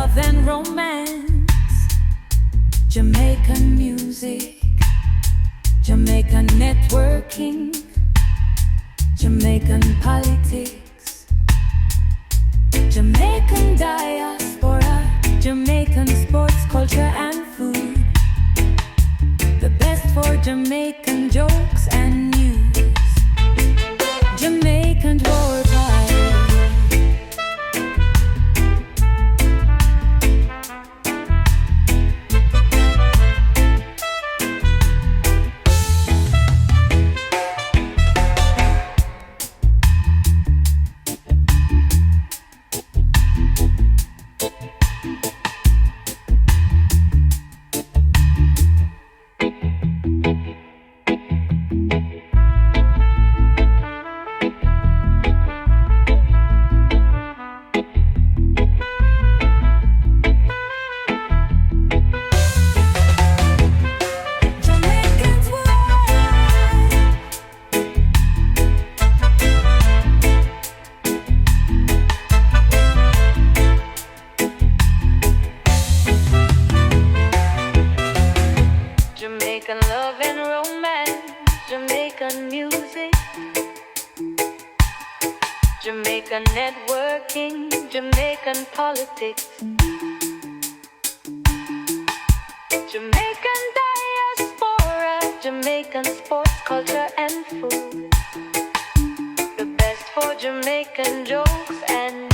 love and romance, Jamaican music, Jamaican networking, Jamaican politics, Jamaican diaspora, Jamaican sports, culture and food, the best for Jamaican jokes and news, Jamaicans Worldwide. Jamaican love and romance, Jamaican music, Jamaican networking, Jamaican politics, Jamaican diaspora, Jamaican sports, culture and food, the best for Jamaican jokes and